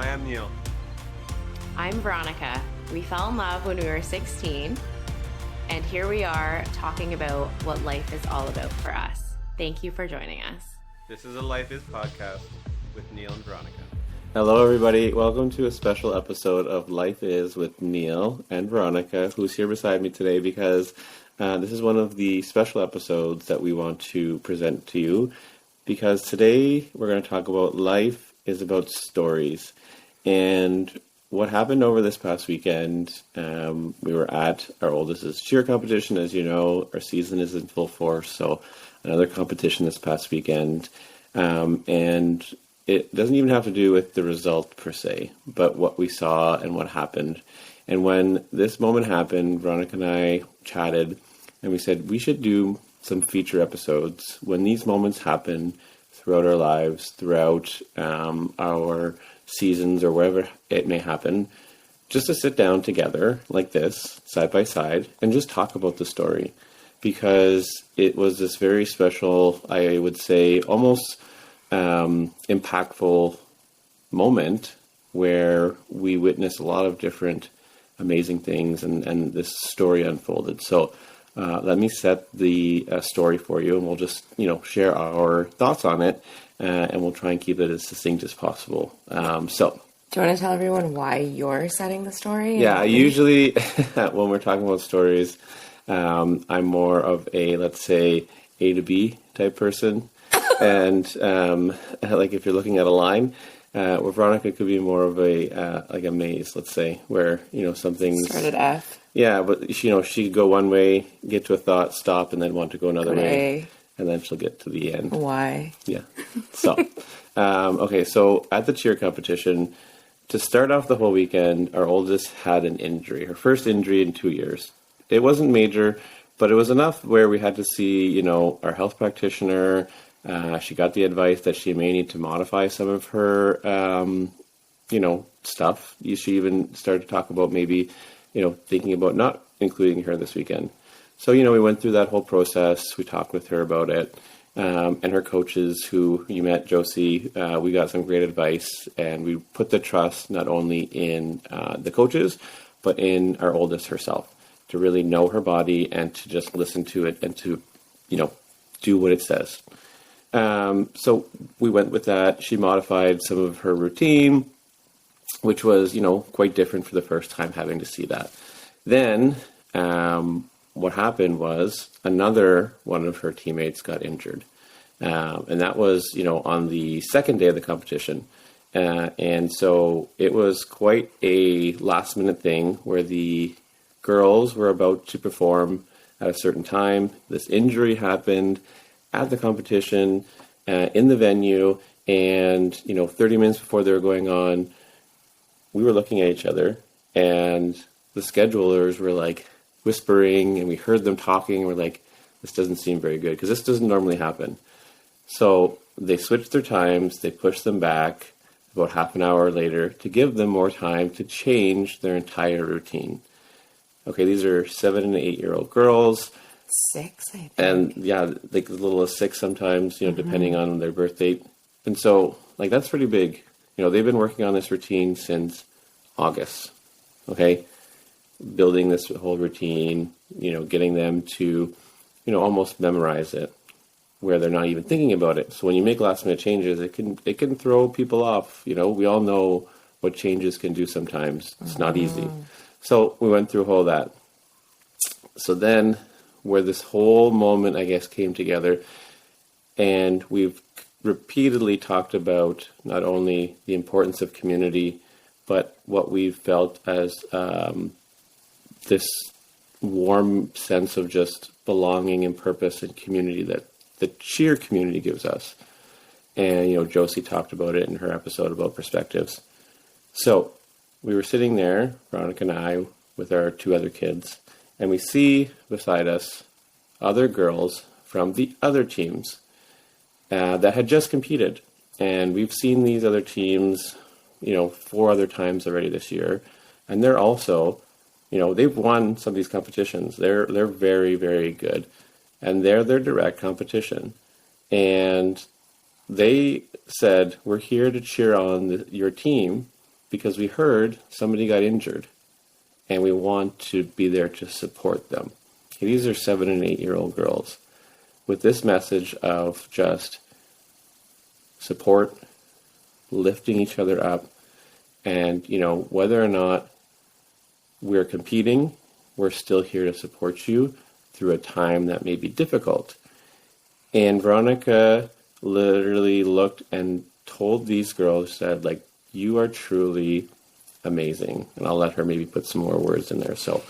I am Neil. I'm Veronica. We fell in love when we were 16, and here we are talking about what life is all about for us. Thank you for joining us. This is a Life Is podcast with Neil and Veronica. Hello, everybody. Welcome to a special episode of Life Is with Neil and Veronica, who's here beside me today because this is one of the special episodes that we want to present to you, because today we're going to talk about life is about stories. And what happened over this past weekend, we were at our oldest's cheer competition. As you know, our season is in full force, so another competition this past weekend. And it doesn't even have to do with the result per se, but what we saw and what happened. And when this moment happened, Veronica and I chatted, and we said we should do some feature episodes when these moments happen throughout our lives, throughout our seasons or wherever it may happen, just to sit down together like this, side by side, and just talk about the story. Because it was this very special, I would say, almost impactful moment where we witnessed a lot of different amazing things and this story unfolded. So let me set the story for you, and we'll just, share our thoughts on it, and we'll try and keep it as succinct as possible. Do you want to tell everyone why you're setting the story? Yeah, usually when we're talking about stories, I'm more of a, let's say, A to B type person. And like if you're looking at a line, where Veronica could be more of a like a maze, let's say, where something's Start at F. Yeah, but she could go one way, get to a thought, stop, and then want to go another way, and then she'll get to the end. Why? Yeah. So, okay. So at the cheer competition, to start off the whole weekend, our oldest had an injury, her first injury in 2 years. It wasn't major, but it was enough where we had to see, our health practitioner. She got the advice that she may need to modify some of her, stuff. She even started to talk about maybe, thinking about not including her this weekend. So, we went through that whole process. We talked with her about it. And her coaches, who you met, Josie, we got some great advice. And we put the trust not only in the coaches, but in our oldest herself, to really know her body and to just listen to it and to, do what it says. So we went with that. She modified some of her routine, which was, quite different for the first time having to see that. Then what happened was another one of her teammates got injured. And that was, on the second day of the competition. And so it was quite a last minute thing where the girls were about to perform at a certain time. This injury happened at the competition, in the venue, and 30 minutes before they were going on, we were looking at each other, and the schedulers were like whispering, and we heard them talking, and we're like, this doesn't seem very good, because this doesn't normally happen. So they switched their times, they pushed them back about half an hour later to give them more time to change their entire routine. Okay, these are 7 and 8-year-old girls. 6, I think. And yeah, like as little as 6 sometimes, depending on their birth date. And so, that's pretty big. They've been working on this routine since August, okay? Building this whole routine, getting them to, almost memorize it, where they're not even thinking about it. So when you make last minute changes, it can throw people off. We all know what changes can do sometimes. It's not easy. So we went through all that. So then, where this whole moment, I guess, came together, and we've repeatedly talked about not only the importance of community, but what we've felt as this warm sense of just belonging and purpose and community that the cheer community gives us. And, Josie talked about it in her episode about perspectives. So we were sitting there, Veronica and I, with our 2 other kids, and we see beside us other girls from the other teams that had just competed. And we've seen these other teams, 4 other times already this year. And they're also, they've won some of these competitions. They're very, very good. And they're their direct competition. And they said, we're here to cheer on your team because we heard somebody got injured and we want to be there to support them. Okay, these are 7 and 8-year-old girls with this message of just support, lifting each other up, and, whether or not we're competing, we're still here to support you through a time that may be difficult. And Veronica literally looked and told these girls, said, like, you are truly amazing. And I'll let her maybe put some more words in there. So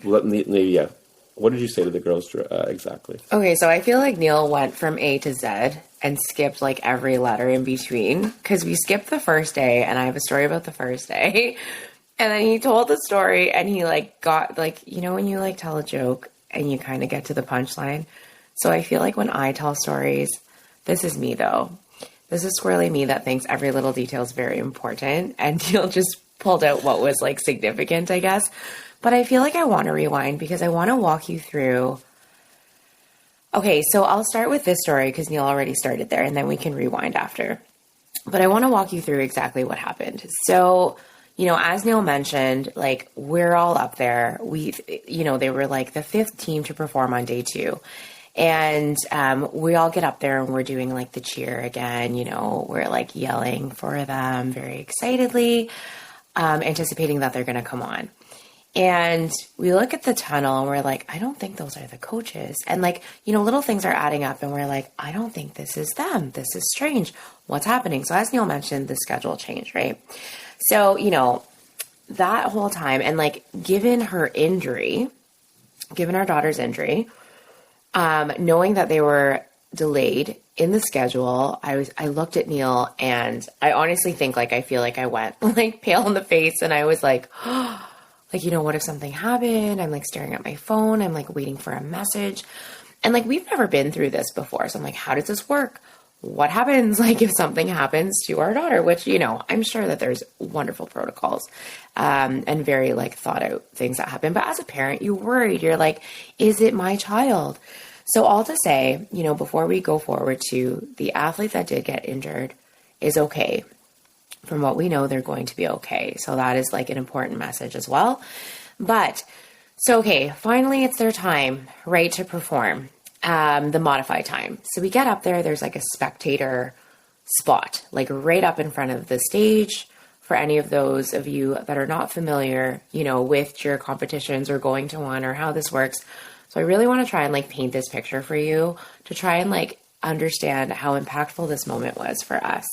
what did you say to the girls exactly? Okay, so I feel like Neil went from A to Z and skipped like every letter in between, because we skipped the first day, and I have a story about the first day. And then he told the story, and he like got like, when you like tell a joke and you kind of get to the punchline. So I feel like when I tell stories, this is me though. This is squarely me that thinks every little detail is very important. And Neil just pulled out what was like significant, I guess. But I feel like I want to rewind because I want to walk you through. Okay, so I'll start with this story because Neil already started there, and then we can rewind after. But I want to walk you through exactly what happened. So, as Neil mentioned, like, we're all up there. They were like the 5th team to perform on day 2. And we all get up there and we're doing like the cheer again. We're like yelling for them very excitedly, anticipating that they're going to come on. And we look at the tunnel and we're like, I don't think those are the coaches. And like, little things are adding up and we're like, I don't think this is them. This is strange. What's happening? So as Neil mentioned, the schedule changed, right? So, that whole time, and like, given our daughter's injury, knowing that they were delayed in the schedule, I looked at Neil, and I honestly think I feel like I went like pale in the face, and I was like, what if something happened? I'm like staring at my phone. I'm like waiting for a message. And like, we've never been through this before. So I'm like, how does this work? What happens like if something happens to our daughter, which, I'm sure that there's wonderful protocols, and very like thought out things that happen. But as a parent, you're worried. You're like, is it my child? So all to say, before we go forward, to the athlete that did get injured is okay. From what we know, they're going to be okay. So that is like an important message as well. But so, okay, finally it's their time, right, to perform the modified time. So we get up there, there's like a spectator spot, like right up in front of the stage. For any of those of you that are not familiar, with cheer competitions or going to one or how this works. So I really want to try and like paint this picture for you to try and like understand how impactful this moment was for us.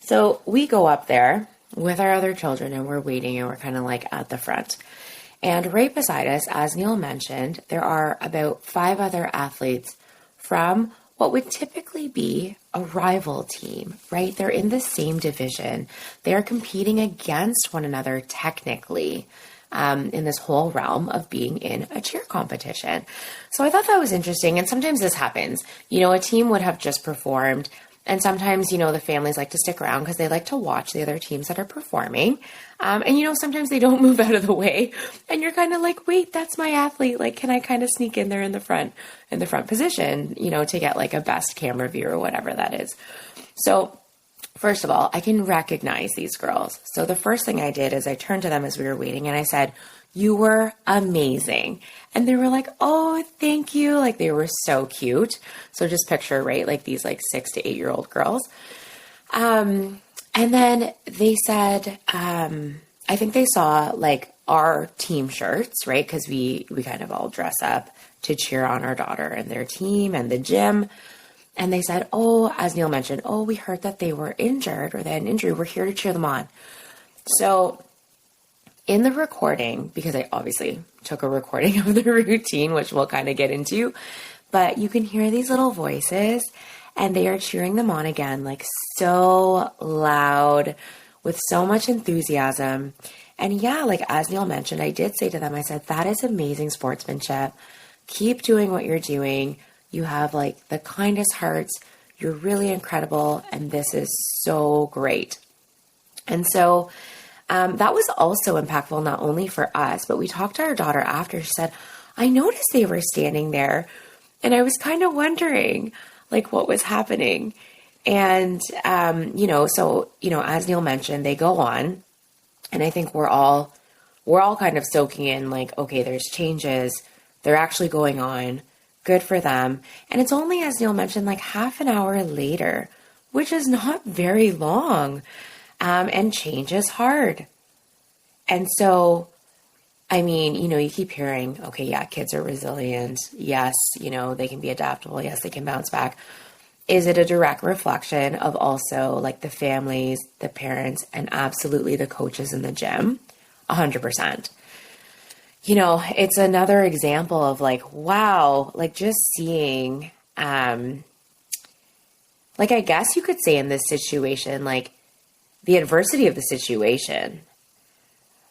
So we go up there with our other children and we're waiting, and we're kind of like at the front. And right beside us, as Neil mentioned, there are about 5 other athletes from what would typically be a rival team, right? They're in the same division. They are competing against one another technically, in this whole realm of being in a cheer competition. So I thought that was interesting. And sometimes this happens. A team would have just performed, and sometimes, the families like to stick around because they like to watch the other teams that are performing. And, sometimes they don't move out of the way, and you're kind of like, wait, that's my athlete. Like, can I kind of sneak in there in the front position, to get like a best camera view or whatever that is. So first of all, I can recognize these girls. So the first thing I did is I turned to them as we were waiting, and I said, you were amazing. And they were like, oh, thank you. Like, they were so cute. So just picture, right, like these like 6 to 8-year-old girls. And then they said, I think they saw like our team shirts, right? Because we kind of all dress up to cheer on our daughter and their team and the gym. And they said, oh, as Neil mentioned, oh, we heard that they were injured, or they had an injury. We're here to cheer them on. So in the recording, because I obviously took a recording of the routine, which we'll kind of get into, but you can hear these little voices, and they are cheering them on again, like so loud, with so much enthusiasm. And yeah, like as Neil mentioned, I did say to them, I said, that is amazing sportsmanship. Keep doing what you're doing. You have like the kindest hearts. You're really incredible. And this is so great. And so that was also impactful, not only for us, but we talked to our daughter after. She said, I noticed they were standing there, and I was kind of wondering like what was happening. And, as Neil mentioned, they go on, And I think we're all kind of soaking in like, okay, there's changes. They're actually going on. Good for them. And it's only, as Neil mentioned, like half an hour later, which is not very long. And change is hard. And so, I mean, you know, you keep hearing, okay, yeah, kids are resilient. Yes, you know, they can be adaptable. Yes, they can bounce back. Is it a direct reflection of also like the families, the parents, and absolutely the coaches in the gym? 100%. You know, it's another example of like, wow, like just seeing, like, I guess you could say in this situation, like the adversity of the situation,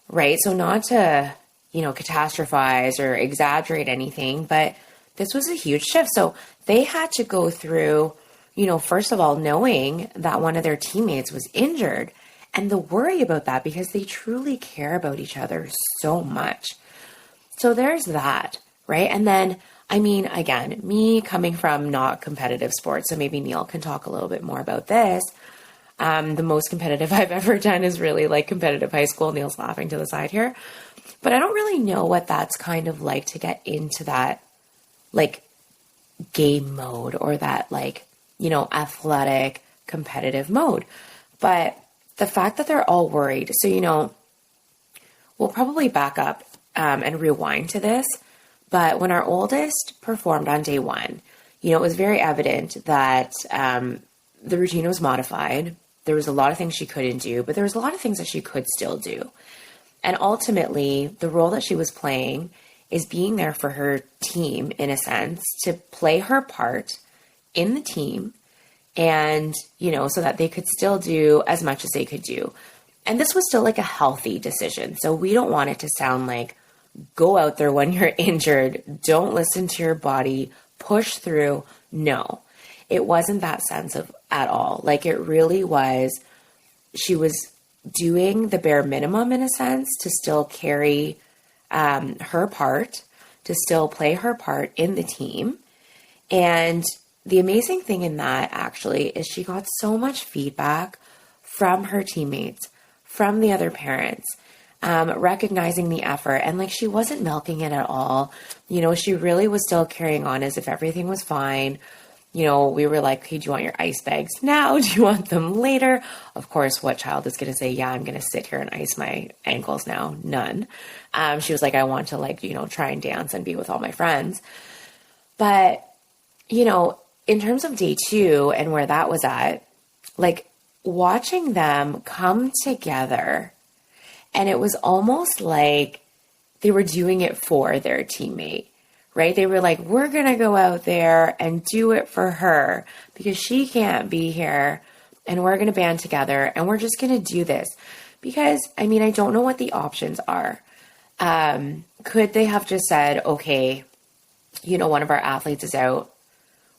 right? So not to, you know, catastrophize or exaggerate anything, but this was a huge shift. So they had to go through, you know, first of all, knowing that one of their teammates was injured and the worry about that because they truly care about each other so much. So there's that, right? And then, I mean, again, me coming from not competitive sports, so maybe Neil can talk a little bit more about this. The most competitive I've ever done is really like competitive high school. Neil's laughing to the side here. But I don't really know what that's kind of like to get into that like game mode or that like, you know, athletic competitive mode. But the fact that they're all worried. So, you know, we'll probably back up and rewind to this. But when our oldest performed on day one, you know, it was very evident that the routine was modified. There was a lot of things she couldn't do, but there was a lot of things that she could still do. And ultimately, the role that she was playing is being there for her team, in a sense, to play her part in the team and, you know, so that they could still do as much as they could do. And this was still like a healthy decision. So we don't want it to sound like, go out there when you're injured, don't listen to your body, push through. No, it wasn't that sense of at all. Like it really was, she was doing the bare minimum in a sense to still carry her part, to still play her part in the team. And the amazing thing in that actually is she got so much feedback from her teammates, from the other parents, recognizing the effort. And like, she wasn't milking it at all. You know, she really was still carrying on as if everything was fine. You know, we were like, hey, do you want your ice bags now? Do you want them later? Of course, what child is going to say, yeah, I'm going to sit here and ice my ankles now? None. She was like, I want to like, you know, try and dance and be with all my friends. But, you know, in terms of day two and where that was at, like watching them come together, and it was almost like they were doing it for their teammate. Right? They were like, we're going to go out there and do it for her because she can't be here, and we're going to band together and we're just going to do this. Because, I mean, I don't know what the options are. Could they have just said, okay, you know, one of our athletes is out,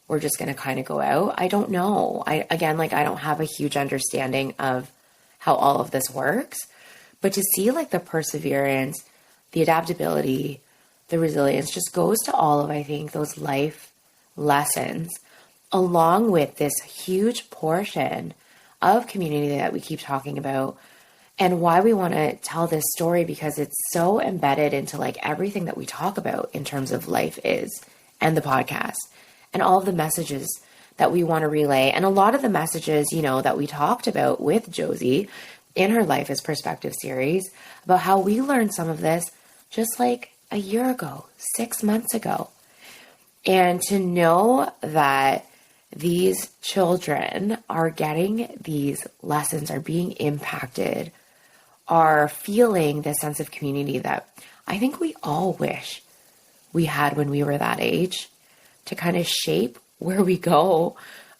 we're just going to kind of go out? I don't know. I don't have a huge understanding of how all of this works, but to see like the perseverance, the adaptability, the resilience just goes to all of, I think, those life lessons, along with this huge portion of community that we keep talking about, and why we want to tell this story, because it's so embedded into like everything that we talk about in terms of life is, and the podcast, and all of the messages that we want to relay. And a lot of the messages, you know, that we talked about with Josie in her Life is Perspective series, about how we learned some of this just like a year ago, 6 months ago. And to know that these children are getting these lessons, are being impacted, are feeling this sense of community that I think we all wish we had when we were that age, to kind of shape where we go,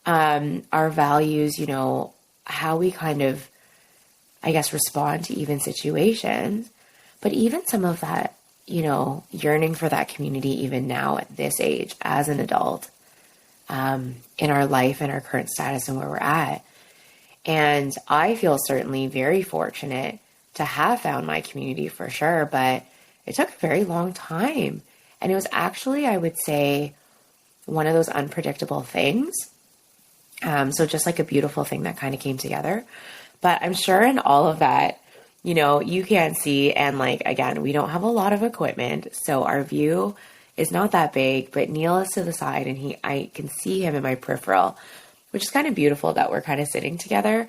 our values, you know, how we kind of, I guess, respond to even situations, but even some of that, you know, yearning for that community even now at this age as an adult, in our life and our current status and where we're at. And I feel certainly very fortunate to have found my community for sure, but it took a very long time. And it was actually, I would say, one of those unpredictable things. So just like a beautiful thing that kind of came together. But I'm sure in all of that, you know, you can't see. And like, again, we don't have a lot of equipment. So our view is not that big, but Neil is to the side and I can see him in my peripheral, which is kind of beautiful that we're kind of sitting together.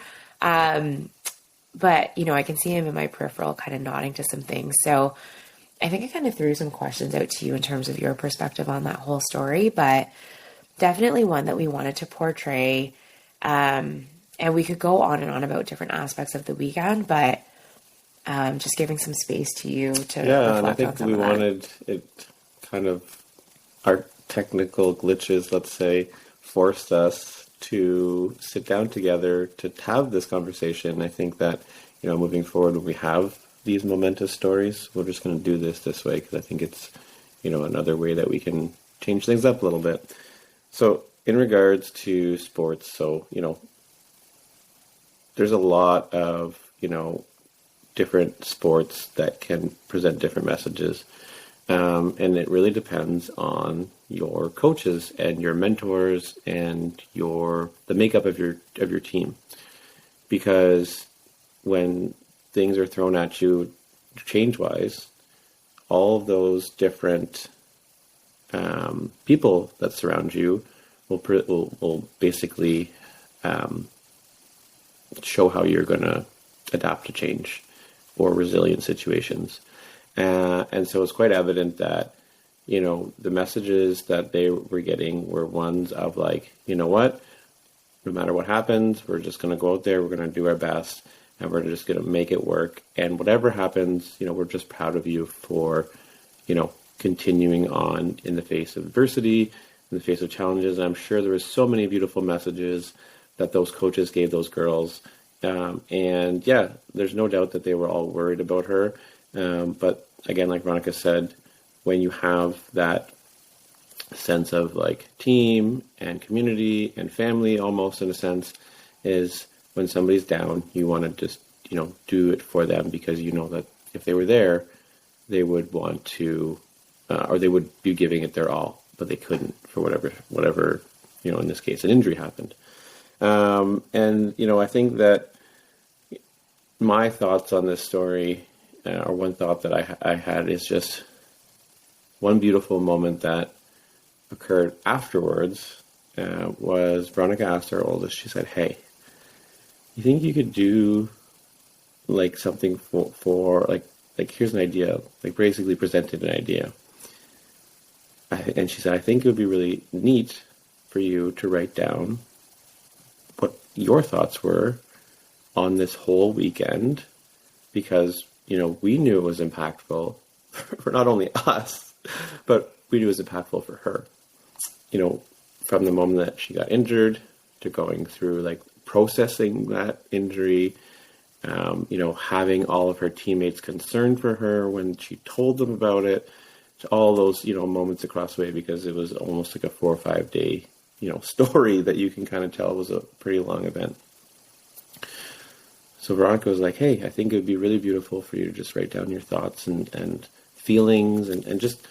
But, you know, I can see him in my peripheral kind of nodding to some things. So I think I kind of threw some questions out to you in terms of your perspective on that whole story, but definitely one that we wanted to portray. And we could go on and on about different aspects of the weekend, but just giving some space to you to reflect and I think on some we of that. wanted it kind of, our technical glitches, let's say, forced us to sit down together to have this conversation. I think that, you know, moving forward, when we have these momentous stories, we're just going to do this way, because I think it's, you know, another way that we can change things up a little bit. So in regards to sports, so, you know, there's a lot of, you know, different sports that can present different messages. And it really depends on your coaches and your mentors and the makeup of your team. Because when things are thrown at you change-wise, all of those different people that surround you will basically show how you're going to adapt to change or resilient situations. And so it's quite evident that, you know, the messages that they were getting were ones of like, you know what, no matter what happens, we're just going to go out there, we're going to do our best, and we're just going to make it work. And whatever happens, you know, we're just proud of you for, you know, continuing on in the face of adversity, in the face of challenges. And I'm sure there was so many beautiful messages that those coaches gave those girls. And yeah, there's no doubt that they were all worried about her. But again, like Veronica said, when you have that sense of like team and community and family, almost in a sense, is when somebody's down, you want to just, you know, do it for them, because you know that if they were there, they would want to, or they would be giving it their all, but they couldn't for whatever, you know, in this case, an injury happened. And, you know, I think that my thoughts on this story, or one thought that I had, is just one beautiful moment that occurred afterwards. Was Veronica asked her oldest, she said, "Hey, you think you could do like something for like here's an idea," like basically presented an idea. And she said, "I think it would be really neat for you to write down what your thoughts were on this whole weekend, because, you know, we knew it was impactful for not only us, but we knew it was impactful for her. You know, from the moment that she got injured to going through like processing that injury, you know, having all of her teammates concerned for her when she told them about it, to all those, you know, moments across the way, because it was almost like a 4 or 5 day, you know, story that you can kind of tell was a pretty long event." So Veronica was like, "Hey, I think it would be really beautiful for you to just write down your thoughts and feelings and just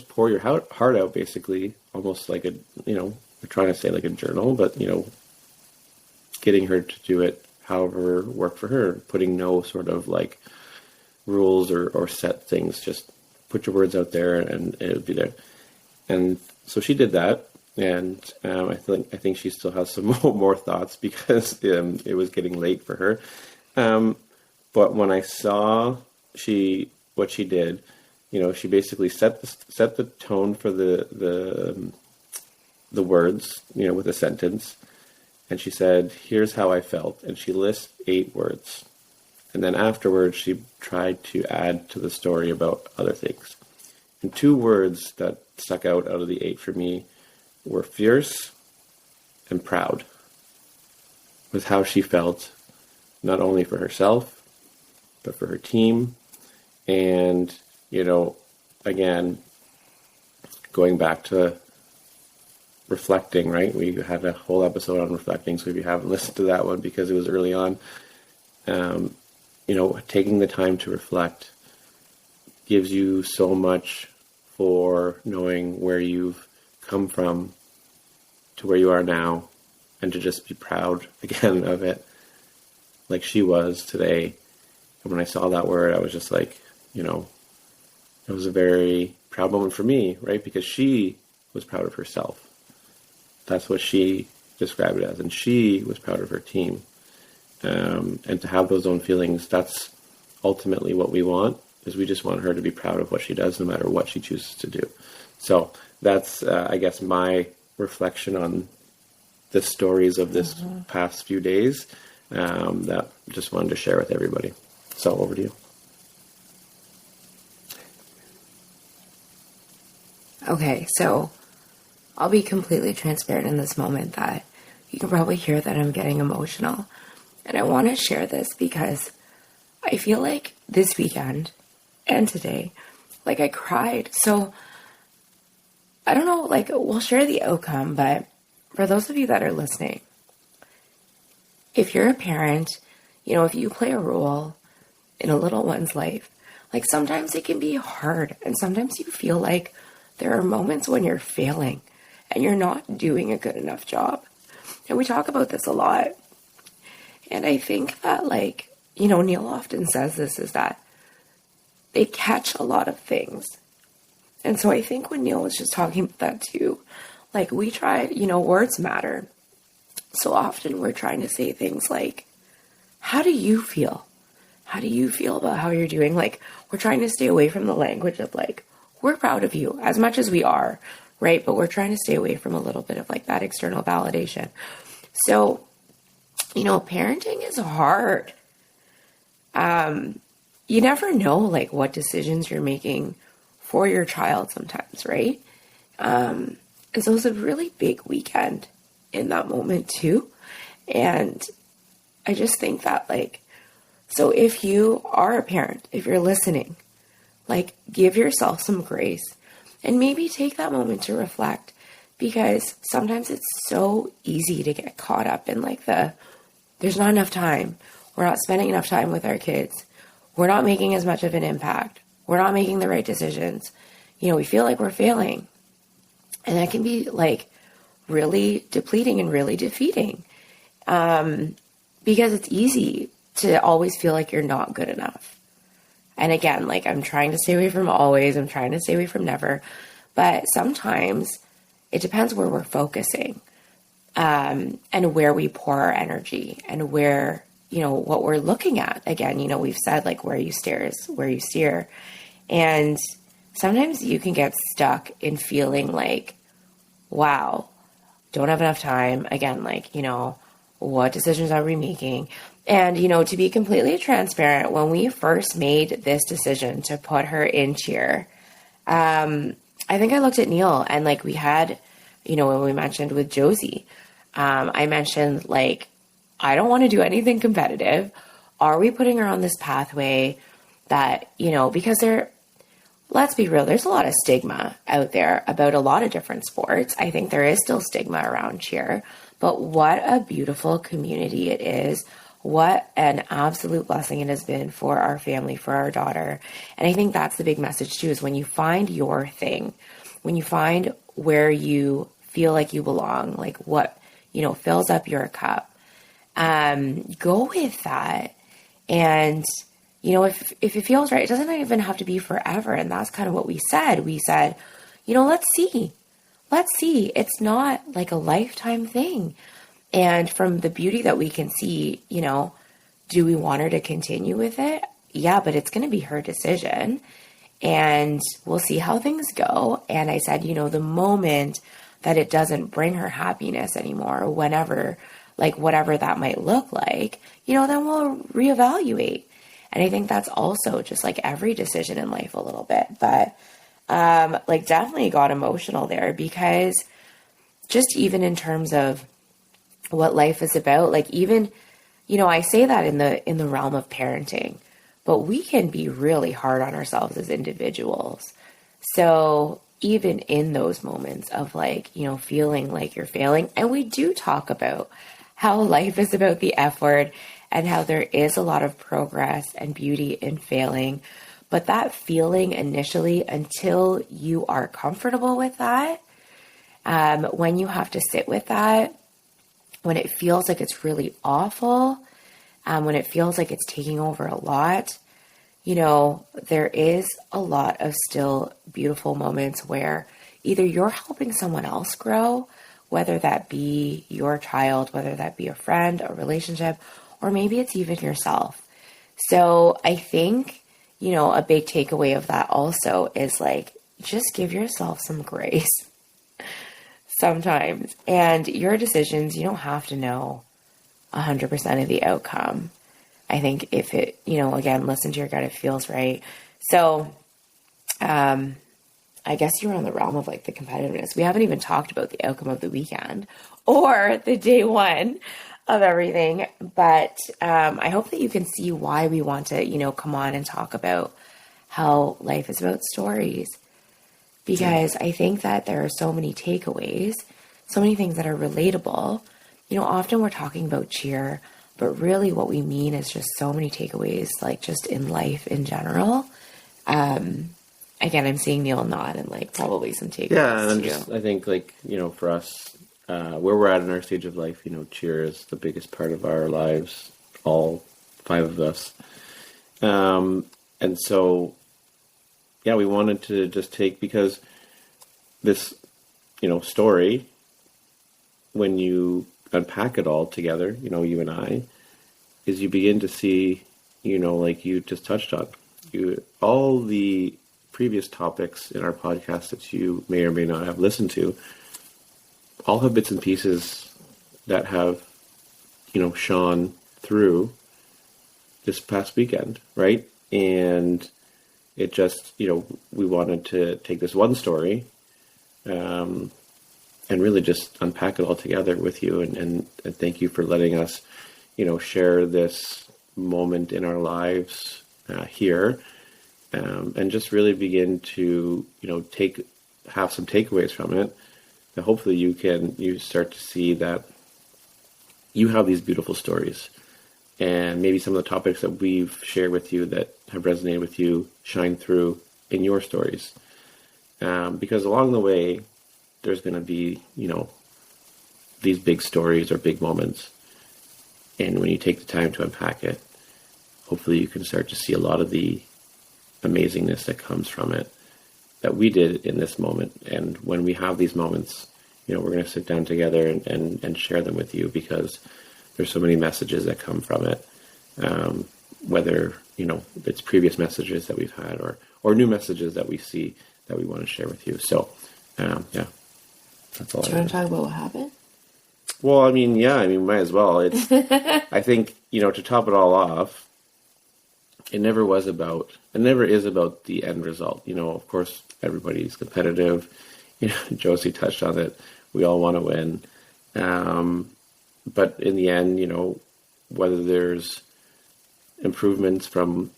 pour your heart out, basically, almost like a, you know, we're trying to say like a journal, but, you know, getting her to do it however worked for her, putting no sort of like rules or set things, just put your words out there and it would be there." And so she did that. And I think she still has some more thoughts, because it was getting late for her. But when I saw what she did, you know, she basically set the tone for the words, you know, with a sentence. And she said, "Here's how I felt." And she lists 8 words. And then afterwards, she tried to add to the story about other things. And 2 words that stuck out of the 8 for me were fierce and proud, with how she felt, not only for herself, but for her team. And, you know, again, going back to reflecting, right? We had a whole episode on reflecting, so if you haven't listened to that one, because it was early on, you know, taking the time to reflect gives you so much for knowing where you've come from to where you are now, and to just be proud again of it, like she was today. And when I saw that word, I was just like, you know, it was a very proud moment for me, right? Because she was proud of herself. That's what she described it as. And she was proud of her team. And to have those own feelings, that's ultimately what we want, is we just want her to be proud of what she does, no matter what she chooses to do. So that's, I guess, my reflection on the stories of this past few days that just wanted to share with everybody. So over to you. Okay, so I'll be completely transparent in this moment that you can probably hear that I'm getting emotional. And I want to share this because I feel like this weekend and today, like I cried. So I don't know, like we'll share the outcome, but for those of you that are listening, if you're a parent, you know, if you play a role in a little one's life, like sometimes it can be hard, and sometimes you feel like there are moments when you're failing and you're not doing a good enough job. And we talk about this a lot. And I think that, like, you know, Neil often says this, is that they catch a lot of things. And so I think when Neil was just talking about that too, like we try, you know, words matter. So often we're trying to say things like, how do you feel? How do you feel about how you're doing? Like, we're trying to stay away from the language of like, we're proud of you as much as we are, right? But we're trying to stay away from a little bit of like that external validation. So, you know, parenting is hard. You never know like what decisions you're making for your child sometimes, right? And so it was a really big weekend in that moment too. And I just think that like, so if you are a parent, if you're listening, like give yourself some grace and maybe take that moment to reflect, because sometimes it's so easy to get caught up in like there's not enough time. We're not spending enough time with our kids. We're not making as much of an impact. We're not making the right decisions. You know, we feel like we're failing. And that can be like really depleting and really defeating. Because it's easy to always feel like you're not good enough. And again, like I'm trying to stay away from always, I'm trying to stay away from never. But sometimes it depends where we're focusing, and where we pour our energy and where, you know, what we're looking at. Again, you know, we've said like where you stare is where you steer. And sometimes you can get stuck in feeling like, wow, don't have enough time. Again, like, you know, what decisions are we making? And, you know, to be completely transparent, when we first made this decision to put her in cheer, I think I looked at Neil and like we had, you know, when we mentioned with Josie, I mentioned like, I don't want to do anything competitive. Are we putting her on this pathway that, you know, because let's be real, there's a lot of stigma out there about a lot of different sports. I think there is still stigma around cheer, but what a beautiful community it is. What an absolute blessing it has been for our family, for our daughter. And I think that's the big message too, is when you find your thing, when you find where you feel like you belong, like what, you know, fills up your cup, go with that. And, you know, if it feels right, it doesn't even have to be forever. And that's kind of what we said. We said, you know, let's see. It's not like a lifetime thing. And from the beauty that we can see, you know, do we want her to continue with it? Yeah, but it's going to be her decision. And we'll see how things go. And I said, you know, the moment that it doesn't bring her happiness anymore, whenever, like whatever that might look like, you know, then we'll reevaluate. And I think that's also just like every decision in life a little bit. But like definitely got emotional there, because just even in terms of what life is about, like even, you know, I say that in the realm of parenting, but we can be really hard on ourselves as individuals. So even in those moments of like, you know, feeling like you're failing, and we do talk about how life is about the F word and how there is a lot of progress and beauty in failing, but that feeling initially, until you are comfortable with that, when you have to sit with that, when it feels like it's really awful, when it feels like it's taking over a lot, you know, there is a lot of still beautiful moments where either you're helping someone else grow, whether that be your child, whether that be a friend, a relationship, or maybe it's even yourself. So I think, you know, a big takeaway of that also is like, just give yourself some grace sometimes. And your decisions, you don't have to know 100% of the outcome. I think if it, you know, again, listen to your gut, it feels right. So, I guess you're on the realm of like the competitiveness. We haven't even talked about the outcome of the weekend or the day one of everything, but I hope that you can see why we want to, you know, come on and talk about how life is about stories, because I think that there are so many takeaways, so many things that are relatable. You know, often we're talking about cheer, but really what we mean is just so many takeaways, like just in life in general. Again, I'm seeing Neil nod and like probably some takeaways. Yeah, and too. I think like, you know, for us, where we're at in our stage of life, you know, cheer is the biggest part of our lives, all 5 of us. And so, yeah, we wanted to just take, because this, you know, story, when you unpack it all together, you know, you and I, is you begin to see, you know, like you just touched on, all the previous topics in our podcast that you may or may not have listened to, all have bits and pieces that have, you know, shone through this past weekend, right? And it just, you know, we wanted to take this one story, and really just unpack it all together with you, and thank you for letting us, you know, share this moment in our lives here, and just really begin to, you know, have some takeaways from it, that hopefully you start to see that you have these beautiful stories, and maybe some of the topics that we've shared with you that have resonated with you shine through in your stories, because along the way there's going to be, you know, these big stories or big moments, and when you take the time to unpack it, hopefully you can start to see a lot of the amazingness that comes from it that we did in this moment. And when we have these moments, you know, we're going to sit down together and share them with you, because there's so many messages that come from it, whether, you know, it's previous messages that we've had or new messages that we see that we want to share with you. So, yeah, that's all. Do you want to talk about what happened? Well, I mean, might as well. It's, I think, you know, to top it all off, it never is about the end result. You know, of course, everybody's competitive. You know, Josie touched on it. We all want to win. But in the end, you know, whether there's improvements from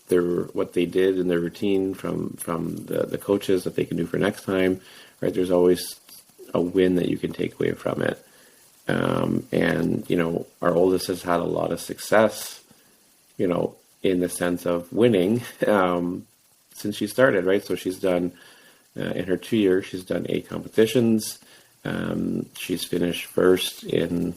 what they did in their routine, from the coaches that they can do for next time, right? There's always a win that you can take away from it. And, you know, our oldest has had a lot of success, you know, in the sense of winning, since she started, right? So she's done, in her 2 years, she's done 8 competitions. She's finished first in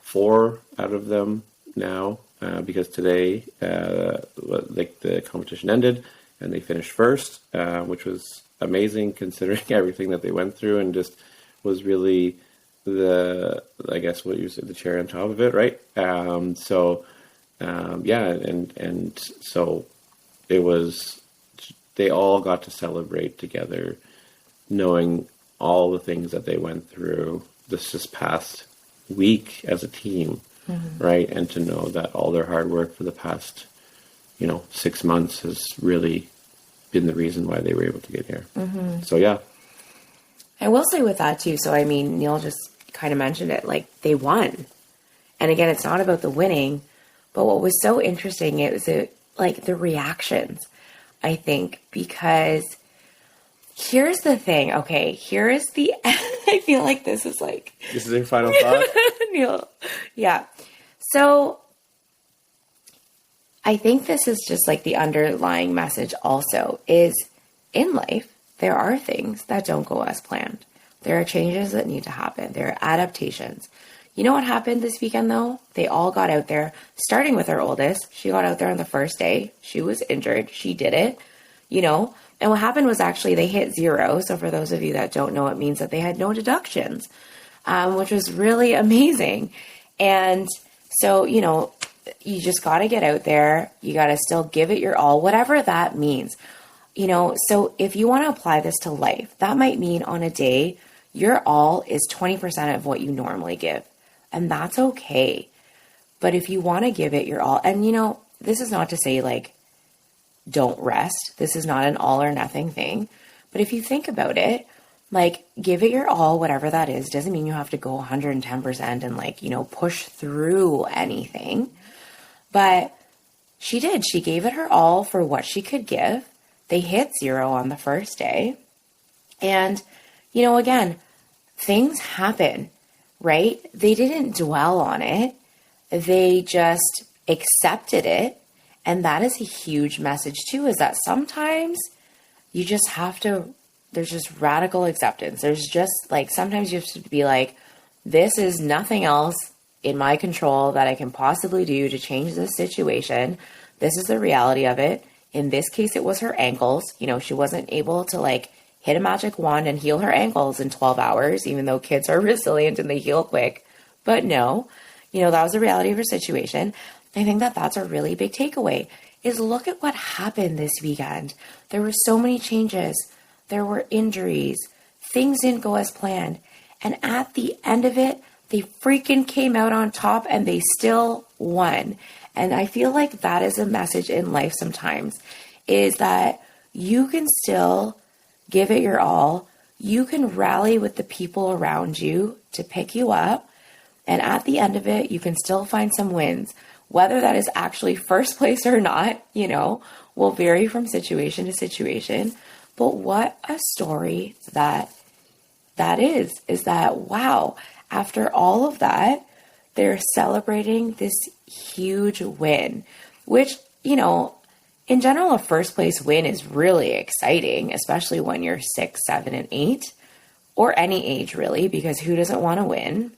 4 out of them now, because today, like the competition ended and they finished first, which was amazing considering everything that they went through, and just was really I guess what you said, the cherry on top of it, right? Yeah, and so it was, they all got to celebrate together, knowing all the things that they went through this past week as a team, right? And to know that all their hard work for the past, you know, 6 months has really been the reason why they were able to get here. So, yeah. I will say with that too, so I mean, Neil just kind of mentioned it, like they won. And again, it's not about the winning, but what was so interesting, it was like the reactions, I think, because here's the thing. Okay, here is the, I feel like this is your final thought? Neil. Yeah. So I think this is just like the underlying message also is, in life, there are things that don't go as planned. There are changes that need to happen. There are adaptations. You know what happened this weekend though? They all got out there, starting with our oldest. She got out there on the first day. She was injured. She did it, you know. And what happened was actually they hit 0. So for those of you that don't know, it means that they had no deductions, which was really amazing. And so, you know, you just got to get out there. You got to still give it your all, whatever that means. You know, so if you want to apply this to life, that might mean on a day, your all is 20% of what you normally give. And that's okay. But if you want to give it your all, and you know, this is not to say like, don't rest. This is not an all or nothing thing. But if you think about it, like give it your all, whatever that is, doesn't mean you have to go 110% and like, you know, push through anything. But she did. She gave it her all for what she could give. They hit 0 on the first day. And, you know, again, things happen, right? They didn't dwell on it. They just accepted it. And that is a huge message too, is that sometimes you just have to, there's just radical acceptance. There's just like, sometimes you have to be like, this is nothing else in my control that I can possibly do to change this situation. This is the reality of it. In this case, it was her ankles. You know, she wasn't able to like hit a magic wand and heal her ankles in 12 hours, even though kids are resilient and they heal quick. But no, you know, that was the reality of her situation. I think that that's a really big takeaway is look at what happened this weekend. There were so many changes. There were injuries. Things didn't go as planned. And at the end of it, they freaking came out on top and they still won. And I feel like that is a message in life sometimes, is that you can still give it your all. You can rally with the people around you to pick you up. And at the end of it, you can still find some wins. Whether that is actually first place or not, you know, will vary from situation to situation. But what a story that is that, wow, after all of that, they're celebrating this huge win, which, you know, in general, a first place win is really exciting, especially when you're 6, 7, and 8, or any age really, because who doesn't want to win,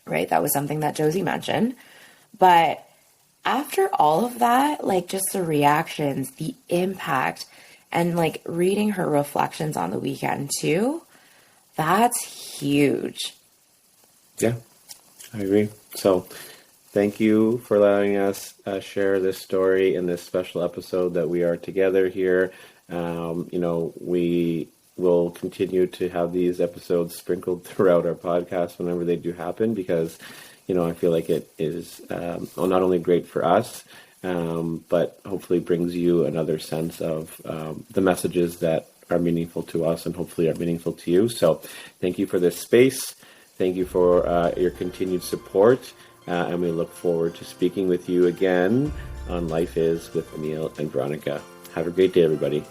right? That was something that Josie mentioned. But after all of that, like just the reactions, the impact, and like reading her reflections on the weekend too, that's huge. Yeah, I agree. So thank you for allowing us share this story in this special episode that we are together here. You know, we will continue to have these episodes sprinkled throughout our podcast whenever they do happen, because you know, I feel like it is not only great for us, but hopefully brings you another sense of the messages that are meaningful to us and hopefully are meaningful to you. So thank you for this space. Thank you for your continued support. And we look forward to speaking with you again on Life Is with Neil and Veronica. Have a great day, everybody.